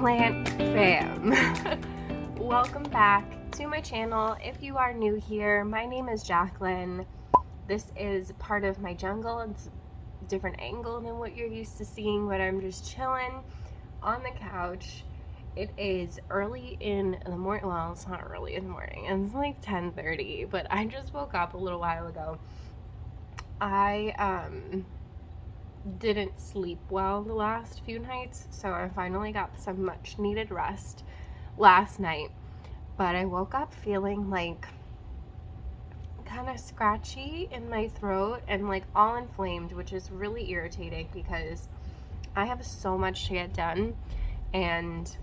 plant fam. Welcome back to my channel. If you are new here, my name is Jacqueline. This is part of my jungle. It's a different angle than what you're used to seeing, but I'm just chilling on the couch. It is early in the morning. Well, it's not early in the morning. It's like 10:30, but I just woke up a little while ago. I didn't sleep well the last few nights, so I finally got some much needed rest last night, but I woke up feeling like kind of scratchy in my throat and like all inflamed, which is really irritating because I have so much to get done and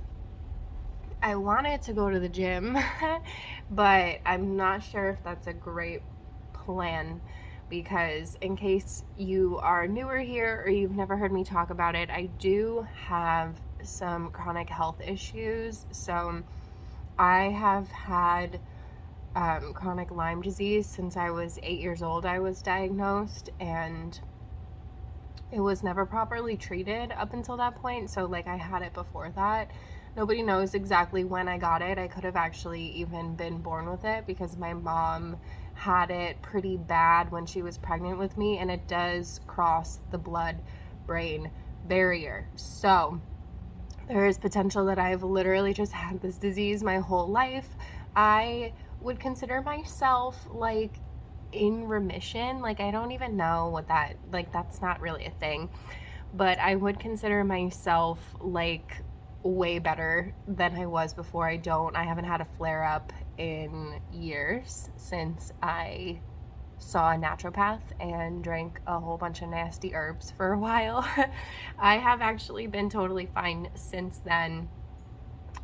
I wanted to go to the gym but I'm not sure if that's a great plan, because in case you are newer here or you've never heard me talk about it, I do have some chronic health issues. So I have had chronic Lyme disease since I was 8 years old. I was diagnosed and it was never properly treated up until that point. So like I had it before that. Nobody knows exactly when I got it. I could have actually even been born with it because my mom had it pretty bad when she was pregnant with me, and it does cross the blood-brain barrier. So there is potential that I've literally just had this disease my whole life. I would consider myself like in remission. Like I don't even know what that, like that's not really a thing, but I would consider myself like way better than I was before. I haven't had a flare up in years since I saw a naturopath and drank a whole bunch of nasty herbs for a while. I have actually been totally fine since then.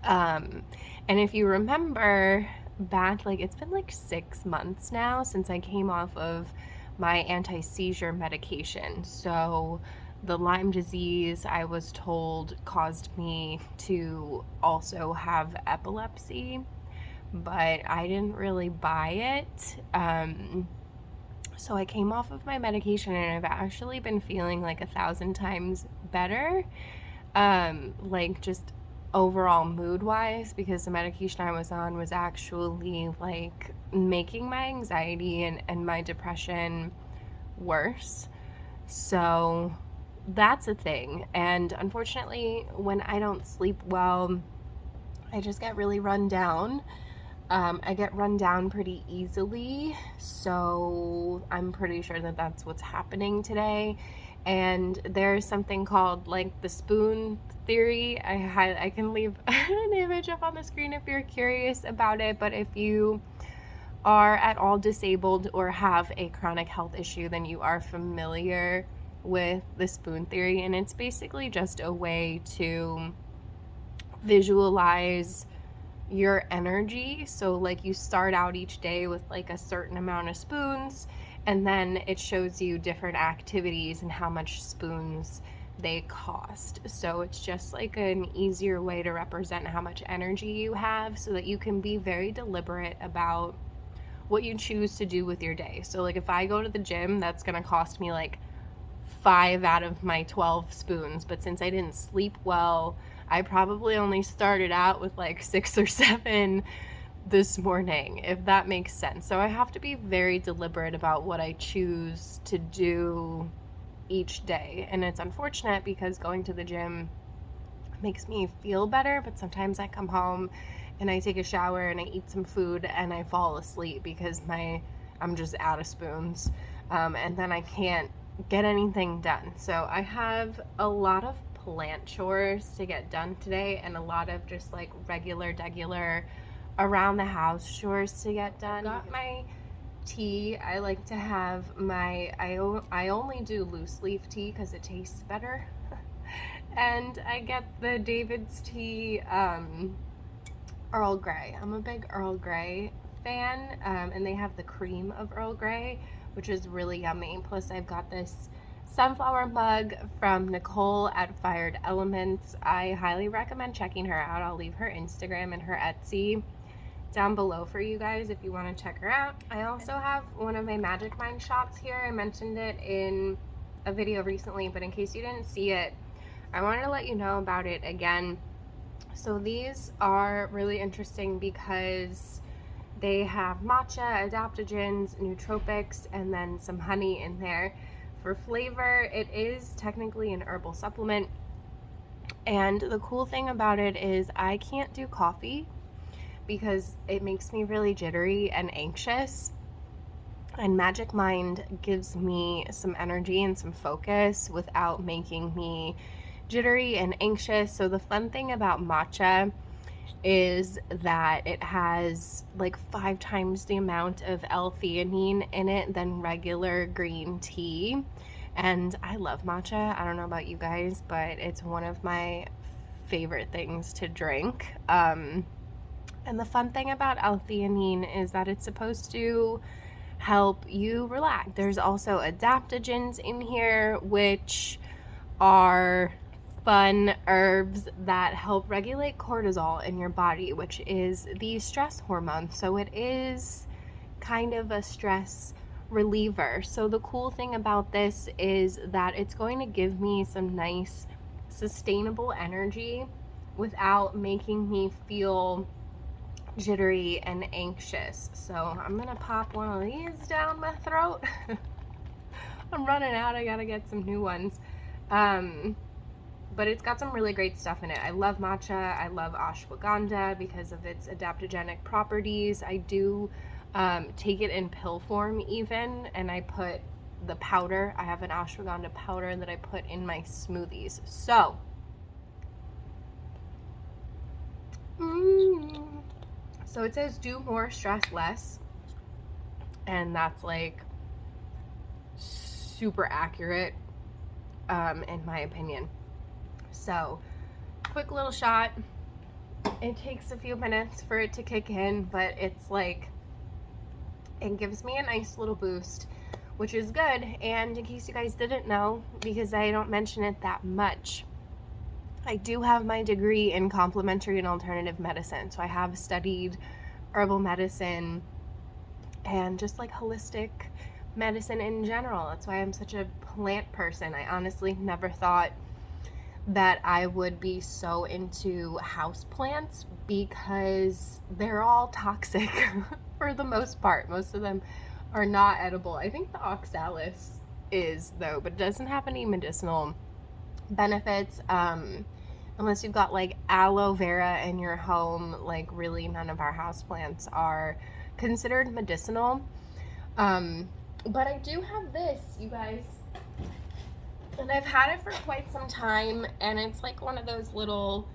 And if you remember back, like it's been like 6 months now since I came off of my anti-seizure medication. So the Lyme disease, I was told, caused me to also have epilepsy, but I didn't really buy it. So I came off of my medication and I've actually been feeling like 1,000 times better, like just overall mood-wise, because the medication I was on was actually like making my anxiety and my depression worse. So that's a thing. And unfortunately, when I don't sleep well, I just get really run down. I get run down pretty easily, so I'm pretty sure that that's what's happening today. And there's something called like the spoon theory. I can leave an image up on the screen if you're curious about it, but if you are at all disabled or have a chronic health issue, then you are familiar with the spoon theory, and it's basically just a way to visualize your energy. So like you start out each day with like a certain amount of spoons, and then it shows you different activities and how much spoons they cost. So it's just like an easier way to represent how much energy you have so that you can be very deliberate about what you choose to do with your day. So like if I go to the gym, that's gonna cost me like 5 out of my 12 spoons, but since I didn't sleep well, I probably only started out with like 6 or 7 this morning, if that makes sense. So I have to be very deliberate about what I choose to do each day. And it's unfortunate because going to the gym makes me feel better, but sometimes I come home and I take a shower and I eat some food and I fall asleep because I'm just out of spoons, and then I can't get anything done. So I have a lot of plant chores to get done today and a lot of just like regular around the house chores to get done. Got my tea. I like to have my I only do loose leaf tea because it tastes better. And I get the David's tea Earl Grey. I'm a big Earl Grey fan, and they have the cream of Earl Grey, which is really yummy. Plus I've got this sunflower mug from Nicole at Fired Elements. I highly recommend checking her out. I'll leave her Instagram and her Etsy down below for you guys if you want to check her out. I also have one of my Magic Mind shots here. I mentioned it in a video recently, but in case you didn't see it, I wanted to let you know about it again. So these are really interesting because they have matcha, adaptogens, nootropics, and then some honey in there. For flavor, it is technically an herbal supplement. And the cool thing about it is I can't do coffee because it makes me really jittery and anxious. And Magic Mind gives me some energy and some focus without making me jittery and anxious. So the fun thing about matcha is that it has like 5 times the amount of L-theanine in it than regular green tea. And I love matcha. I don't know about you guys, but it's one of my favorite things to drink. And the fun thing about L-theanine is that it's supposed to help you relax. There's also adaptogens in here, which are fun herbs that help regulate cortisol in your body, which is the stress hormone. So it is kind of a stress reliever. So the cool thing about this is that it's going to give me some nice sustainable energy without making me feel jittery and anxious. So I'm gonna pop one of these down my throat. I'm running out, I gotta get some new ones. But it's got some really great stuff in it. I love matcha, I love ashwagandha because of its adaptogenic properties. I do take it in pill form even, and I put the powder. I have an ashwagandha powder that I put in my smoothies. So, so it says do more, stress less, and that's like super accurate in my opinion. So, quick little shot. It takes a few minutes for it to kick in, but it's like, it gives me a nice little boost, which is good. And in case you guys didn't know, because I don't mention it that much, I do have my degree in complementary and alternative medicine. So I have studied herbal medicine and just like holistic medicine in general. That's why I'm such a plant person. I honestly never thought that I would be so into houseplants because they're all toxic for the most part. Most of them are not edible. I think the oxalis is though, but it doesn't have any medicinal benefits. Unless you've got like aloe vera in your home, like really none of our houseplants are considered medicinal. But I do have this, you guys, and I've had it for quite some time, and it's like one of those little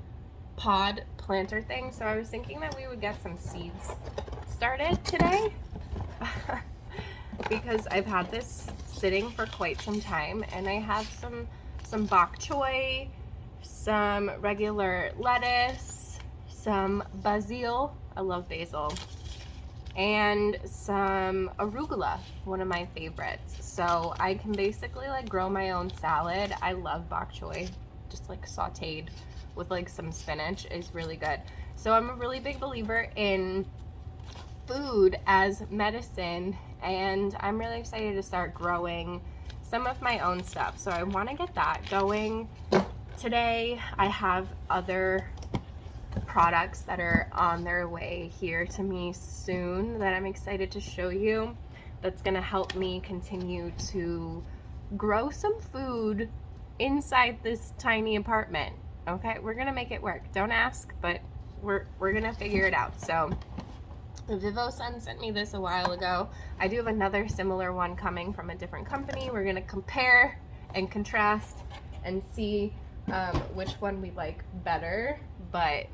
pod planter things. So I was thinking that we would get some seeds started today because I've had this sitting for quite some time, and I have some bok choy, some regular lettuce, some basil, I love basil, and some arugula, one of my favorites. So I can basically like grow my own salad. I love bok choy, just like sauteed with like some spinach is really good. So I'm a really big believer in food as medicine, and I'm really excited to start growing some of my own stuff. So I want to get that going. Today I have other products that are on their way here to me soon that I'm excited to show you, that's going to help me continue to grow some food inside this tiny apartment. Okay, we're going to make it work. Don't ask, but we're going to figure it out. So Vivosun sent me this a while ago. I do have another similar one coming from a different company. We're going to compare and contrast and see which one we like better, but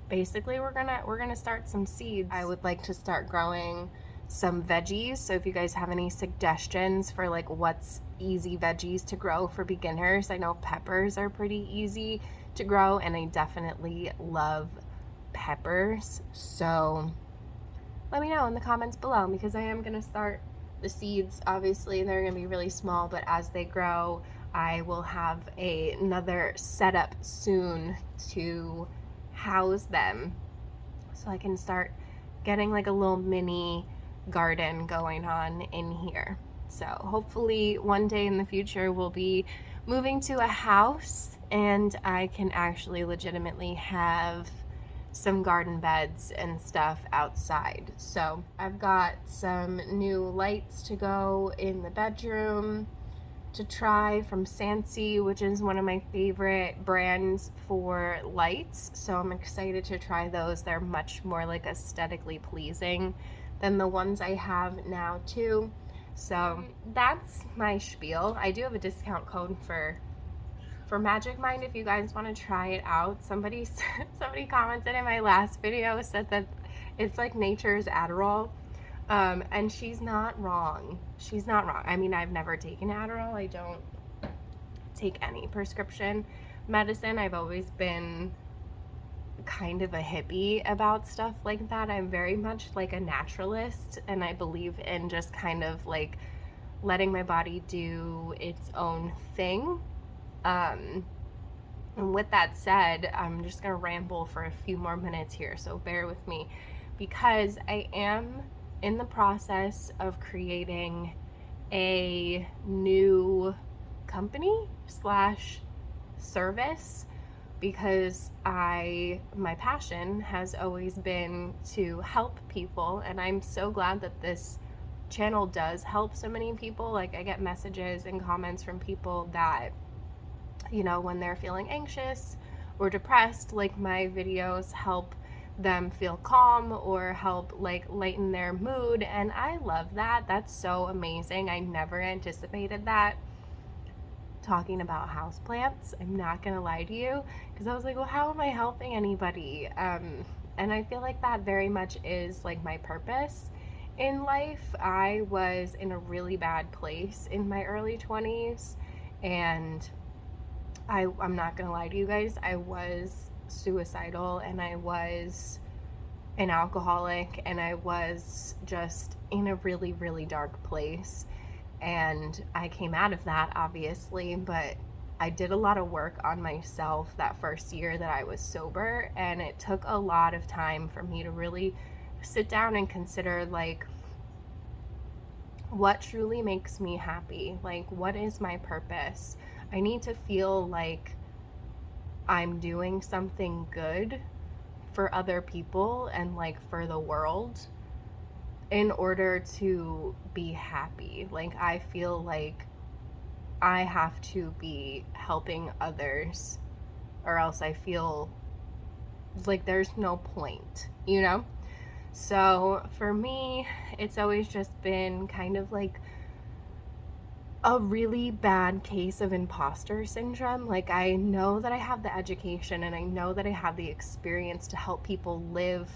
basically we're gonna start some seeds. I would like to start growing some veggies, so if you guys have any suggestions for like what's easy veggies to grow for beginners. I know peppers are pretty easy to grow, and I definitely love peppers, so let me know in the comments below, because I am gonna start the seeds. Obviously they're gonna be really small, but as they grow I will have another setup soon to house them, so I can start getting like a little mini garden going on in here. So hopefully one day in the future we'll be moving to a house and I can actually legitimately have some garden beds and stuff outside. So I've got some new lights to go in the bedroom to try from Sansi, which is one of my favorite brands for lights. So I'm excited to try those. They're much more like aesthetically pleasing than the ones I have now too. So that's my spiel. I do have a discount code for Magic Mind if you guys want to try it out. Somebody commented in my last video, said that it's like nature's Adderall. And she's not wrong. She's not wrong. I mean, I've never taken Adderall. I don't take any prescription medicine. I've always been kind of a hippie about stuff like that. I'm very much like a naturalist, and I believe in just kind of like letting my body do its own thing. And with that said, I'm just gonna ramble for a few more minutes here, so bear with me, because I am in the process of creating a new company slash service, because my passion has always been to help people, and I'm so glad that this channel does help so many people. Like, I get messages and comments from people that, you know, when they're feeling anxious or depressed, like my videos help them feel calm or help like lighten their mood, and I love that. That's so amazing. I never anticipated that. Talking about houseplants, I'm not gonna lie to you, because I was like, well, how am I helping anybody? And I feel like that very much is like my purpose in life. I was in a really bad place in my early 20s, and I'm not gonna lie to you guys, I was suicidal, and I was an alcoholic, and I was just in a really, really dark place. And I came out of that, obviously, but I did a lot of work on myself that first year that I was sober, and it took a lot of time for me to really sit down and consider, like, what truly makes me happy? Like, what is my purpose? I need to feel like I'm doing something good for other people and like for the world in order to be happy. Like, I feel like I have to be helping others, or else I feel like there's no point, you know? So for me, it's always just been kind of like a really bad case of imposter syndrome. Like, I know that I have the education and I know that I have the experience to help people live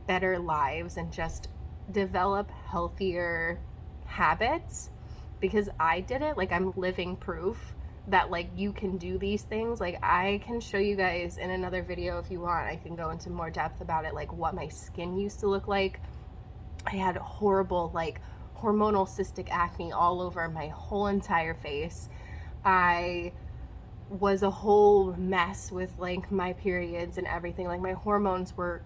better lives and just develop healthier habits, because I did it. Like, I'm living proof that like you can do these things. Like, I can show you guys in another video if you want. I can go into more depth about it, like what my skin used to look like. I had horrible like hormonal cystic acne all over my whole entire face. I was a whole mess with like my periods and everything. Like, my hormones were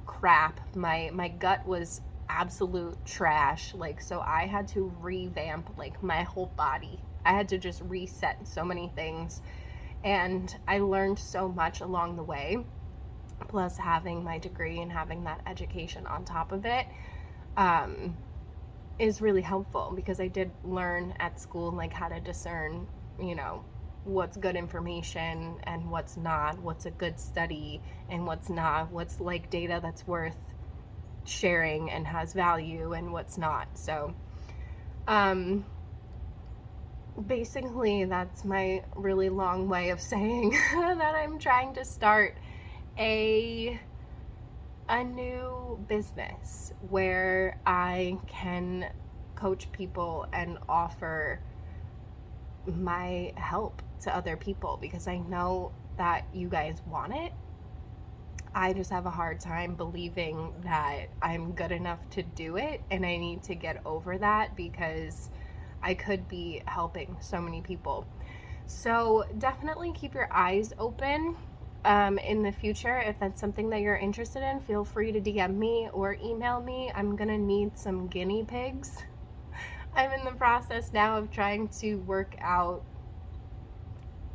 crap. My gut was absolute trash. Like, so I had to revamp like my whole body. I had to just reset so many things, and I learned so much along the way. Plus, having my degree and having that education on top of it is really helpful, because I did learn at school like how to discern, you know, what's good information and what's not, what's a good study and what's not, what's like data that's worth sharing and has value and what's not. So basically that's my really long way of saying that I'm trying to start a new business where I can coach people and offer my help to other people, because I know that you guys want it. I just have a hard time believing that I'm good enough to do it, and I need to get over that, because I could be helping so many people. So definitely keep your eyes open. In the future, if that's something that you're interested in, feel free to DM me or email me. I'm gonna need some guinea pigs. I'm in the process now of trying to work out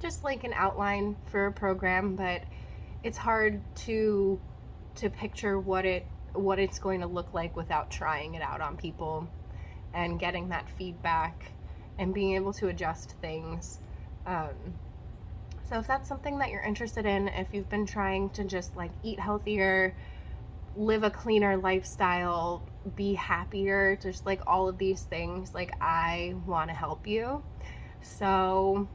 just like an outline for a program, but it's hard to picture what it's going to look like without trying it out on people and getting that feedback and being able to adjust things. So if that's something that you're interested in, if you've been trying to just like eat healthier, live a cleaner lifestyle, be happier, just like all of these things, like I want to help you. So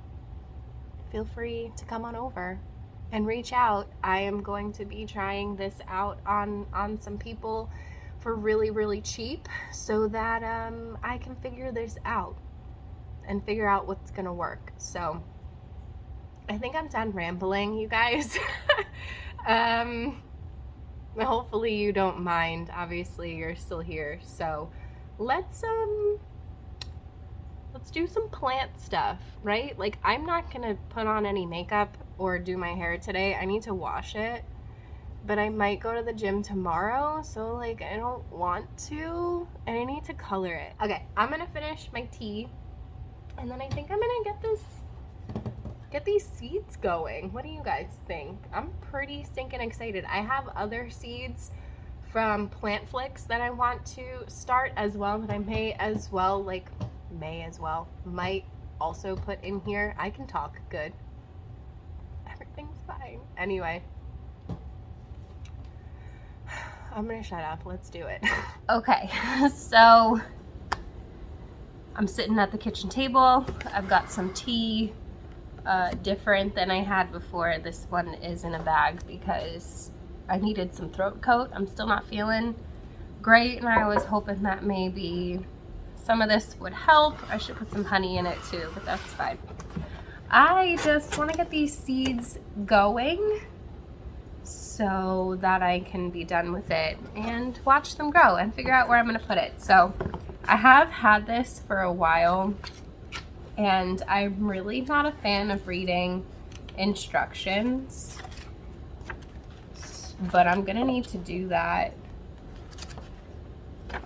feel free to come on over and reach out. I am going to be trying this out on some people for really, really cheap so that I can figure this out and figure out what's gonna work. So I think I'm done rambling, you guys. Hopefully you don't mind. Obviously you're still here. So let's do some plant stuff, right? Like I'm not gonna put on any makeup or do my hair today. I need to wash it, but I might go to the gym tomorrow, so like I don't want to, and I need to color it. Okay, I'm gonna finish my tea, and then I think I'm gonna get these seeds going. What do you guys think? I'm pretty stinking excited. I have other seeds from Plantflix that I want to start as well, that I might also put in here. I can talk good. Everything's fine. Anyway, I'm gonna shut up. Let's do it. Okay, so I'm sitting at the kitchen table. I've got some tea, different than I had before. This one is in a bag because I needed some throat coat. I'm still not feeling great, and I was hoping that maybe some of this would help. I should put some honey in it too, but that's fine. I just want to get these seeds going so that I can be done with it and watch them grow and figure out where I'm going to put it. So I have had this for a while, and I'm really not a fan of reading instructions, but I'm gonna need to do that.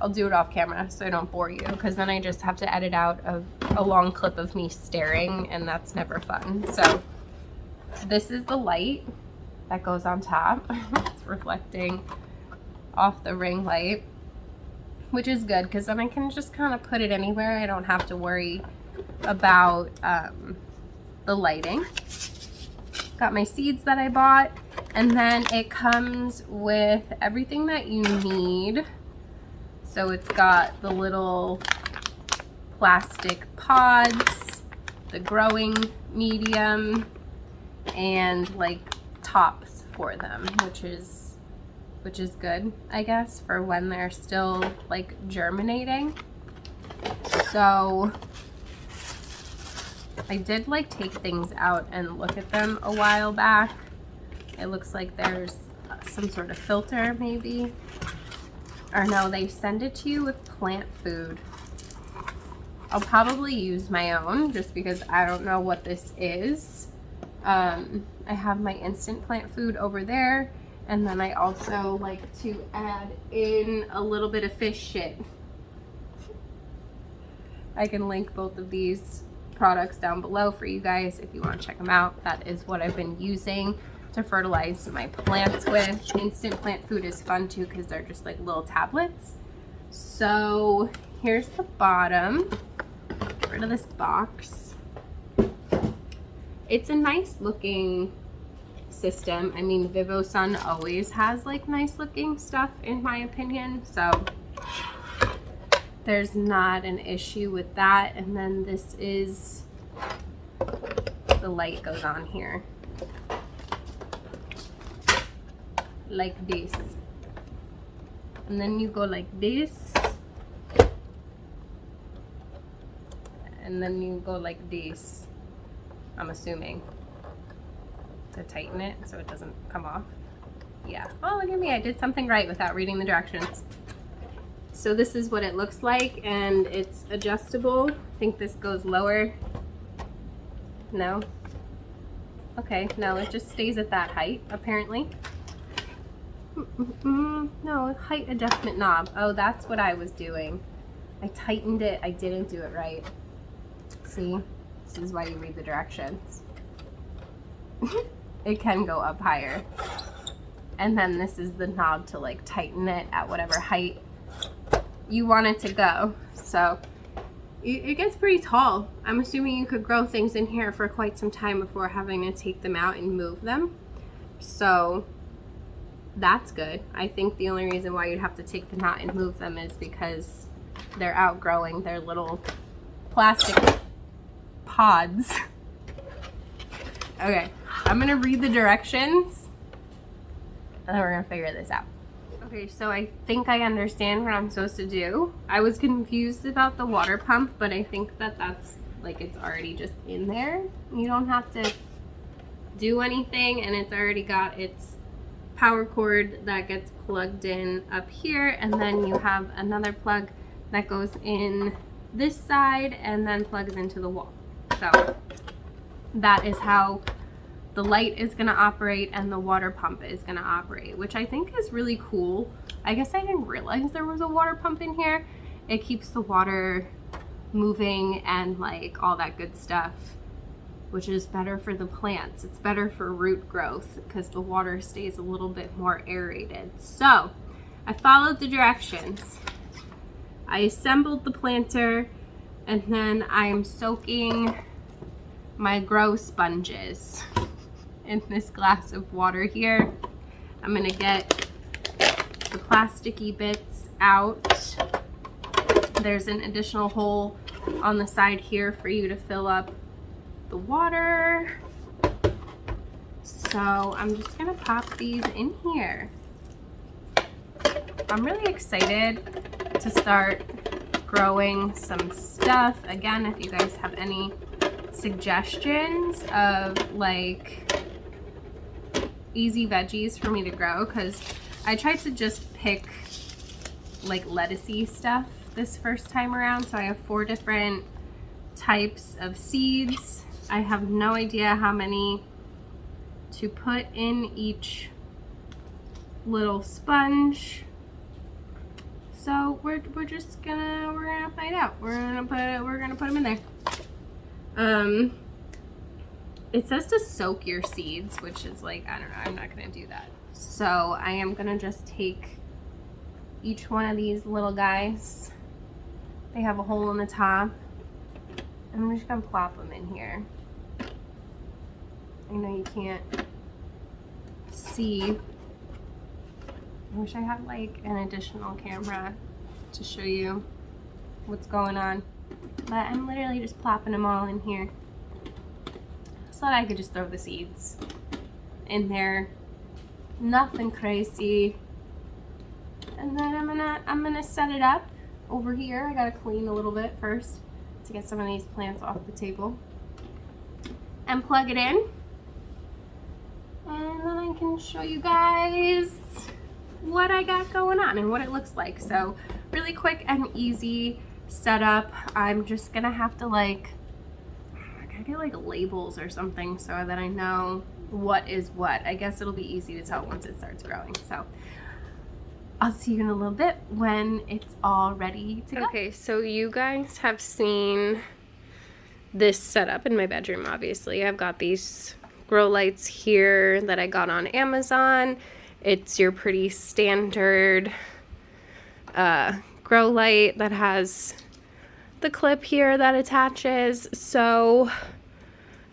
I'll do it off camera so I don't bore you, because then I just have to edit out a long clip of me staring, and that's never fun. So this is the light that goes on top. It's reflecting off the ring light, which is good because then I can just kind of put it anywhere. I don't have to worry about the lighting. Got my seeds that I bought, and then it comes with everything that you need. So it's got the little plastic pods, the growing medium, and like tops for them, which is good, I guess, for when they're still like germinating. So I did like take things out and look at them a while back. It looks like there's some sort of filter maybe. Or no, they send it to you with plant food. I'll probably use my own just because I don't know what this is. I have my instant plant food over there, and then I also like to add in a little bit of fish shit. I can link both of these products down below for you guys if you want to check them out. That is what I've been using to fertilize my plants with. Instant plant food is fun too because they're just like little tablets. So here's the bottom. Get rid of this box. It's a nice looking system. I mean, Vivosun always has like nice looking stuff in my opinion, so there's not an issue with that. And then this is, the light goes on here like this, and then you go like this, and then you go like this, I'm assuming, to tighten it so it doesn't come off. Yeah, oh look at me, I did something right without reading the directions. So this is what it looks like, and it's adjustable. I think this goes lower. No? Okay, no, it just stays at that height, apparently. No, height adjustment knob. Oh, that's what I was doing. I tightened it. I didn't do it right. See? This is why you read the directions. it can go up higher. And then this is the knob to like tighten it at whatever height you want it to go. So it gets pretty tall. I'm assuming you could grow things in here for quite some time before having to take them out and move them. So that's good. I think the only reason why you'd have to take them out and move them is because they're outgrowing their little plastic pods. Okay, I'm gonna read the directions and then we're gonna figure this out. Okay, so I think I understand what I'm supposed to do. I was confused about the water pump, but I think that that's like, it's already just in there. You don't have to do anything, and it's already got its power cord that gets plugged in up here, and then you have another plug that goes in this side and then plugs into the wall. So that is how the light is gonna operate and the water pump is gonna operate, which I think is really cool. I guess I didn't realize there was a water pump in here. It keeps the water moving and like all that good stuff, which is better for the plants. It's better for root growth because the water stays a little bit more aerated. So I followed the directions. I assembled the planter, and then I'm soaking my grow sponges in this glass of water here. I'm gonna get the plasticky bits out. There's an additional hole on the side here for you to fill up the water. So I'm just gonna pop these in here. I'm really excited to start growing some stuff. Again, if you guys have any suggestions of like easy veggies for me to grow, because I tried to just pick like lettucey stuff this first time around. So I have 4 different types of seeds. I have no idea how many to put in each little sponge. So we're just gonna find out. We're gonna put them in there. It says to soak your seeds, which is like, I don't know, I'm not gonna do that. So I am gonna just take each one of these little guys. They have a hole in the top. And I'm just gonna plop them in here. I know you can't see. I wish I had like an additional camera to show you what's going on. But I'm literally just plopping them all in here. So that I could just throw the seeds in there. Nothing crazy. And then I'm gonna set it up over here. I gotta clean a little bit first to get some of these plants off the table. And plug it in. And then I can show you guys what I got going on and what it looks like. So really quick and easy setup. I'm just gonna have to like, I gotta get like labels or something so that I know what is what. I guess it'll be easy to tell once it starts growing. So I'll see you in a little bit when it's all ready to go. Okay, so you guys have seen this setup in my bedroom, obviously. I've got these grow lights here that I got on Amazon. It's your pretty standard grow light that has the clip here that attaches. So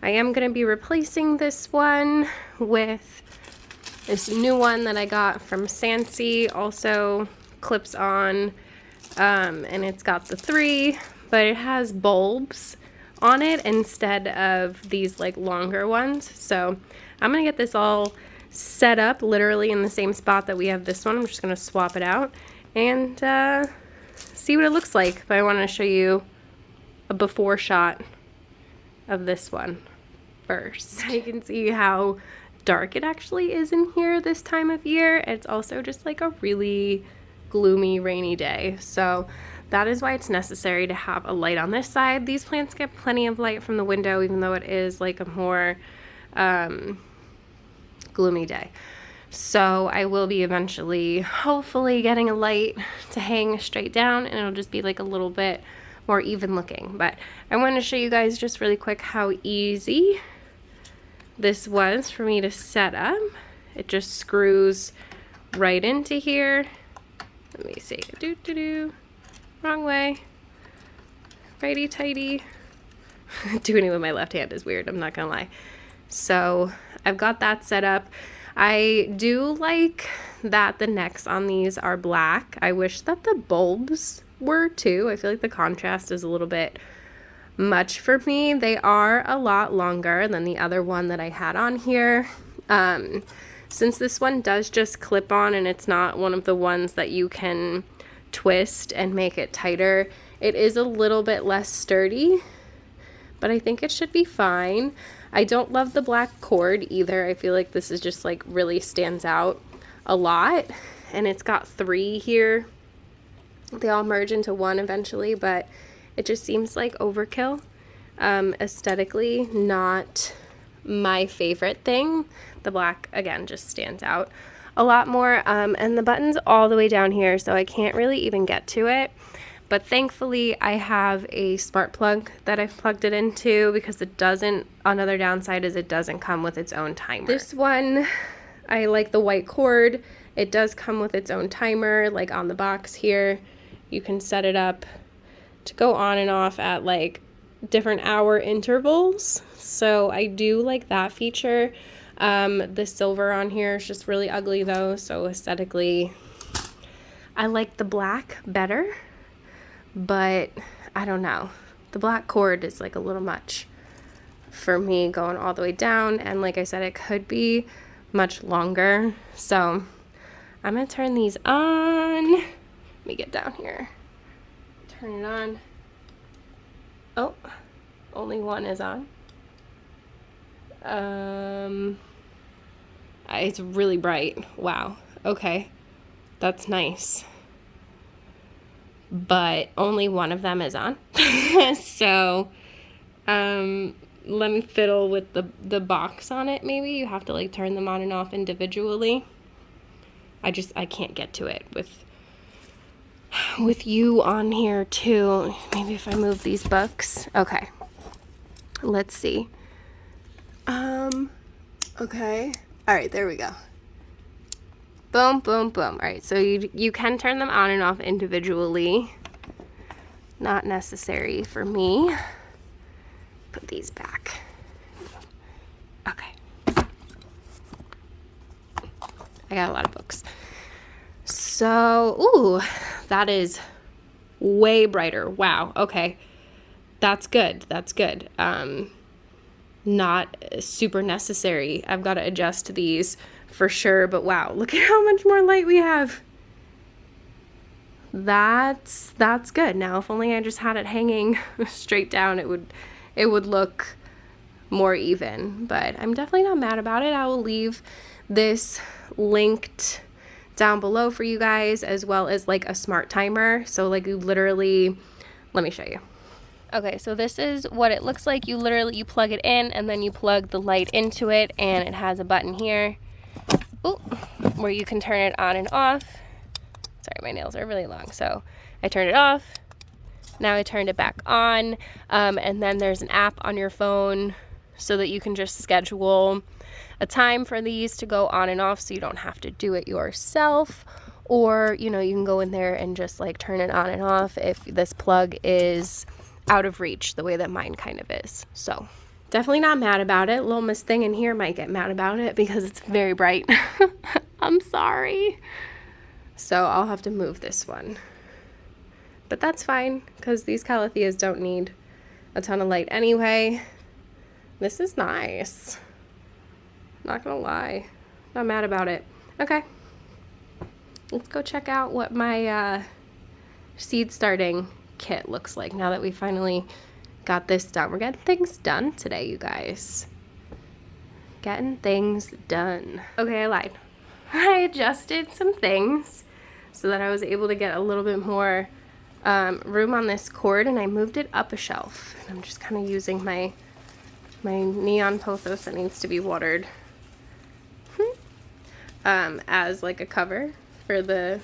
I am going to be replacing this one with this new one that I got from Sansi. Also clips on, and it's got the 3, but it has bulbs on it instead of these like longer ones. So I'm gonna get this all set up literally in the same spot that we have this one. I'm just gonna swap it out and see what it looks like. But I want to show you a before shot of this one first. You can see how dark it actually is in here this time of year. It's also just like a really gloomy, rainy day. So that is why it's necessary to have a light on this side. These plants get plenty of light from the window, even though it is like a more gloomy day. So I will be eventually, hopefully, getting a light to hang straight down, and it'll just be like a little bit more even looking. But I want to show you guys just really quick how easy this was for me to set up. It just screws right into here. Let me see. Wrong way. Righty tighty. Doing it with my left hand is weird, I'm not gonna lie. So I've got that set up. I do like that the necks on these are black. I wish that the bulbs were too. I feel like the contrast is a little bit much for me. They are a lot longer than the other one that I had on here. Since this one does just clip on and it's not one of the ones that you can twist and make it tighter, it is a little bit less sturdy, but I think it should be fine. I don't love the black cord either. I feel like this is just like really stands out a lot, and it's got 3 here. They all merge into one eventually, but it just seems like overkill. Aesthetically, not my favorite thing. The black, again, just stands out a lot more. And the button's all the way down here, so I can't really even get to it. But thankfully, I have a smart plug that I've plugged it into, because it doesn't, another downside is it doesn't come with its own timer. This one, I like the white cord. It does come with its own timer, like on the box here. You can set it up to go on and off at like different hour intervals. So I do like that feature. The silver on here is just really ugly though, so aesthetically I like the black better, but I don't know. The black cord is like a little much for me going all the way down, and like I said, it could be much longer. So I'm gonna turn these on. Let me get down here. Turn it on. Oh, only one is on. It's really bright. Wow. Okay. That's nice. But only one of them is on. So, let me fiddle with the box on it maybe. You have to like turn them on and off individually. I can't get to it with you on here too. Maybe if I move these books. Okay. Let's see. Okay. All right, there we go. Boom, boom, boom. All right, so you can turn them on and off individually. Not necessary for me. Put these back. Okay. I got a lot of books. So, ooh, that is way brighter. Wow, okay. That's good. That's good. Not super necessary. I've got to adjust these for sure, but wow, look at how much more light we have. That's good. Now, if only I just had it hanging straight down, it would look more even, but I'm definitely not mad about it. I will leave this linked down below for you guys, as well as like a smart timer. So like you literally, let me show you. Okay, so this is what it looks like. You plug it in and then you plug the light into it, and it has a button here, ooh, where you can turn it on and off. Sorry, my nails are really long. So I turned it off. Now I turned it back on. And then there's an app on your phone so that you can just schedule a time for these to go on and off, so you don't have to do it yourself. Or, you know, you can go in there and just like turn it on and off if this plug is out of reach, the way that mine kind of is. So definitely not mad about it. Little Miss Thing in here might get mad about it because it's very bright. I'm sorry. So I'll have to move this one. But that's fine, because these calatheas don't need a ton of light anyway. This is nice. Not gonna lie. Not mad about it. Okay. Let's go check out what my seed starting kit looks like now that we finally got this done. We're getting things done today, you guys. Getting things done. Okay, I lied. I adjusted some things so that I was able to get a little bit more room on this cord, and I moved it up a shelf. And I'm just kind of using my neon pothos that needs to be watered as like a cover for the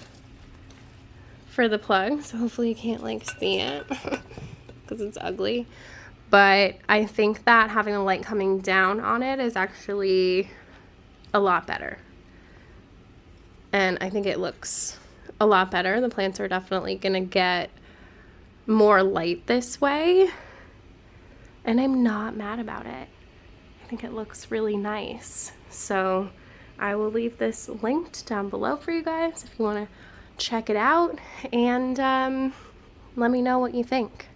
plug. So hopefully you can't like see it because it's ugly. but I think that having the light coming down on it is actually a lot better. And I think it looks a lot better. The plants are definitely gonna get more light this way. And I'm not mad about it. I think it looks really nice. So I will leave this linked down below for you guys if you wanna check it out, and let me know what you think.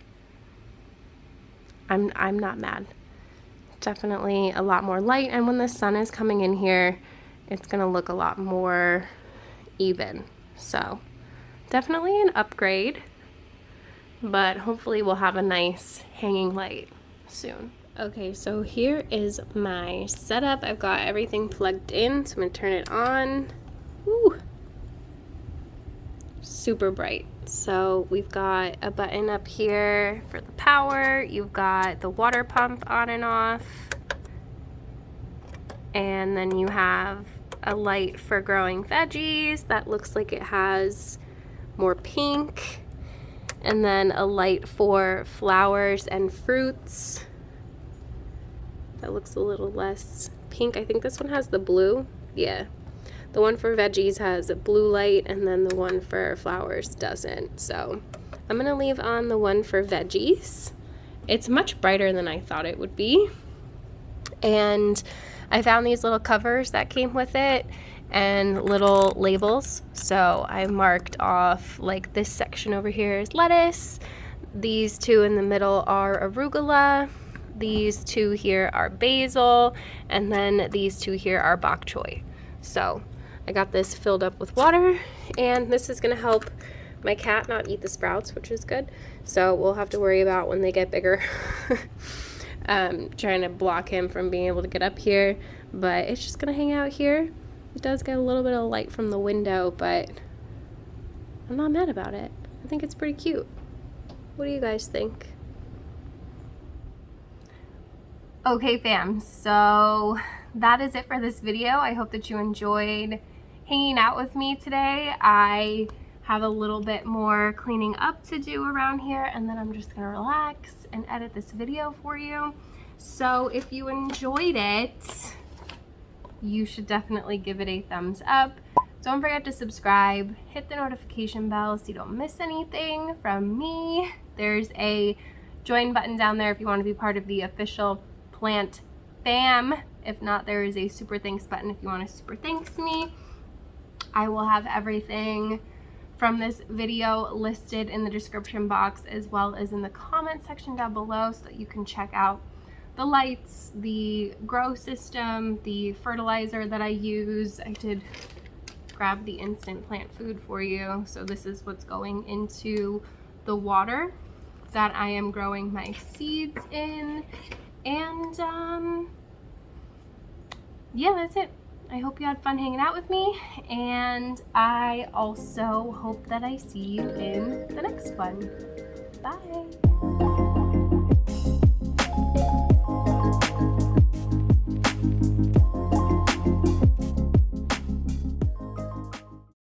I'm not mad. Definitely a lot more light, and when the sun is coming in here, it's gonna look a lot more even. So definitely an upgrade, but hopefully we'll have a nice hanging light soon. Okay, so here is my setup. I've got everything plugged in, so I'm gonna turn it on. Woo! Super bright. So we've got a button up here for the power. You've got the water pump on and off. And then you have a light for growing veggies that looks like it has more pink. And then a light for flowers and fruits that looks a little less pink. I think this one has the blue. Yeah. The one for veggies has a blue light, and then the one for flowers doesn't. So I'm gonna leave on the one for veggies. It's much brighter than I thought it would be. And I found these little covers that came with it and little labels. So I marked off, like, this section over here is lettuce. These two in the middle are arugula. These two here are basil. And then these two here are bok choy. So I got this filled up with water, and this is gonna help my cat not eat the sprouts, which is good. So we'll have to worry about when they get bigger. Trying to block him from being able to get up here, but it's just gonna hang out here. It does get a little bit of light from the window, but I'm not mad about it. I think it's pretty cute. What do you guys think? Okay, fam, so that is it for this video. I hope that you enjoyed hanging out with me today. I have a little bit more cleaning up to do around here, and then I'm just gonna relax and edit this video for you. So if you enjoyed it, you should definitely give it a thumbs up. Don't forget to subscribe, hit the notification bell so you don't miss anything from me. There's a join button down there if you want to be part of the official plant fam. If not, there is a super thanks button if you want to super thanks me. I will have everything from this video listed in the description box as well as in the comment section down below so that you can check out the lights, the grow system, the fertilizer that I use. I did grab the instant plant food for you. So this is what's going into the water that I am growing my seeds in. And yeah, that's it. I hope you had fun hanging out with me, and I also hope that I see you in the next one. Bye.